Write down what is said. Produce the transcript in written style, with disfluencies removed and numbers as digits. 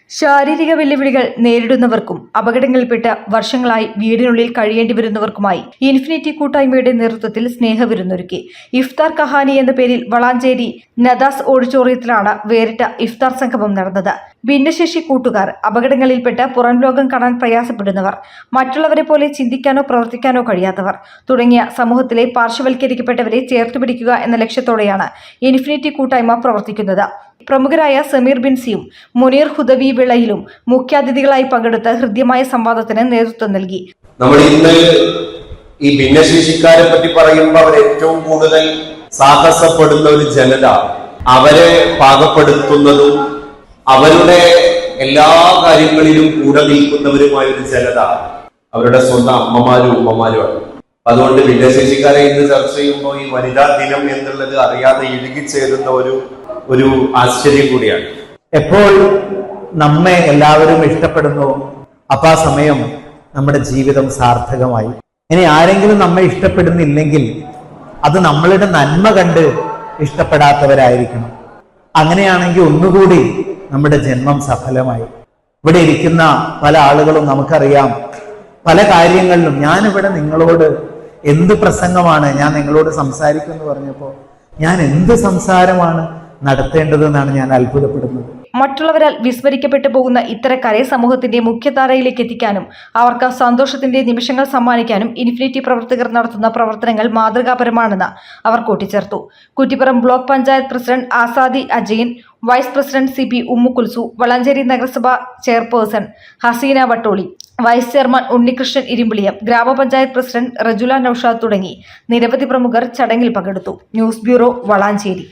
ശാരീരിക വെല്ലുവിളികൾ നേരിടുന്നവർക്കും അപകടങ്ങളിൽപ്പെട്ട് വർഷങ്ങളായി വീടിനുള്ളിൽ കഴിയേണ്ടി വരുന്നവർക്കുമായി ഇൻഫിനിറ്റി കൂട്ടായ്മയുടെ നേതൃത്വത്തിൽ സ്നേഹവിരുന്നൊരുക്കി. ഇഫ്താർ കഹാനി എന്ന പേരിൽ വളാഞ്ചേരി നദാസ് ഓഡിറ്റോറിയത്തിലാണ് വേറിട്ട ഇഫ്താർ സംഗമം നടന്നത്. ഭിന്നശേഷി കൂട്ടുകാർ, അപകടങ്ങളിൽപ്പെട്ട് പുറം ലോകം കാണാൻ പ്രയാസപ്പെടുന്നവർ, മറ്റുള്ളവരെ പോലെ ചിന്തിക്കാനോ പ്രവർത്തിക്കാനോ കഴിയാത്തവർ തുടങ്ങിയ സമൂഹത്തിലെ പാർശ്വവൽക്കരിക്കപ്പെട്ടവരെ ചേർത്തുപിടിക്കുക എന്ന ലക്ഷ്യത്തോടെയാണ് ഇൻഫിനിറ്റി കൂട്ടായ്മ പ്രവർത്തിക്കുന്നത്. പ്രമുഖരായ സമീർ ബിൻസിയും മുനീർ ഹുദവി വിളയിലും മുഖ്യാതിഥികളായി പങ്കെടുത്ത് ഹൃദ്യമായ സംവാദത്തിന് നേതൃത്വം നൽകി. നമ്മൾ ഇന്ന് ഈ ഭിന്നശേഷിക്കാരെ പറ്റി പറയുമ്പോൾ അവർ ഏറ്റവും കൂടുതൽ സാഹസപ്പെടുന്ന ഒരു ജനത, അവരെ പാകപ്പെടുത്തുന്നതും അവരുടെ എല്ലാ കാര്യങ്ങളിലും കൂടെ നിൽക്കുന്നവരുമായ ഒരു ജനത അവരുടെ സ്വന്തം അമ്മമാരും ഉമ്മമാരുമാണ്. അതുകൊണ്ട് ഭിന്നശേഷിക്കാരെ ഇന്ന് ചർച്ച ചെയ്യുമ്പോൾ ഈ വനിതാ ദിനം എന്നുള്ളത് അറിയാതെ ഇഴുകിച്ചേരുന്ന ഒരു ആശ്ചര്യം കൂടിയാണ്. എപ്പോൾ നമ്മെ എല്ലാവരും ഇഷ്ടപ്പെടുന്നു, അപ്പൊ ആ സമയം നമ്മുടെ ജീവിതം സാർത്ഥകമായി. ഇനി ആരെങ്കിലും നമ്മെ ഇഷ്ടപ്പെടുന്നില്ലെങ്കിൽ അത് നമ്മളുടെ നന്മ കണ്ട് ഇഷ്ടപ്പെടാത്തവരായിരിക്കണം. അങ്ങനെയാണെങ്കിൽ ഒന്നുകൂടി നമ്മുടെ ജന്മം സഫലമായി. ഇവിടെ ഇരിക്കുന്ന പല ആളുകളും നമുക്കറിയാം, പല കാര്യങ്ങളിലും ഞാനിവിടെ നിങ്ങളോട് എന്ത് പ്രസംഗമാണ് ഞാൻ നിങ്ങളോട് സംസാരിക്കുമെന്ന് പറഞ്ഞപ്പോൾ ഞാൻ എന്ത് സംസാരമാണ് നടത്തേണ്ടതെന്നാണ് ഞാൻ അത്ഭുതപ്പെടുന്നത്. മറ്റുള്ളവരാൽ വിസ്മരിക്കപ്പെട്ടു പോകുന്ന ഇത്തരക്കാരെ സമൂഹത്തിന്റെ മുഖ്യധാരയിലേക്ക് എത്തിക്കാനും അവർക്ക് സന്തോഷത്തിന്റെ നിമിഷങ്ങൾ സമ്മാനിക്കാനും ഇൻഫിനിറ്റി പ്രവർത്തകർ നടത്തുന്ന പ്രവർത്തനങ്ങൾ മാതൃകാപരമാണെന്ന് അവർ കൂട്ടിച്ചേർത്തു. Kuttippuram block panchayat president Azadi Ajayan, vice president CP Ummukulsu, Valanchery നഗരസഭ chairperson Haseena Vattoli, vice chairman Unnikrishnan Irumbiliyam, ഗ്രാമപഞ്ചായത്ത് പ്രസിഡന്റ് റജുല നൌഷാദ് തുടങ്ങി നിരവധി പ്രമുഖർ ചടങ്ങിൽ പങ്കെടുത്തു. News bureau, Valanchery.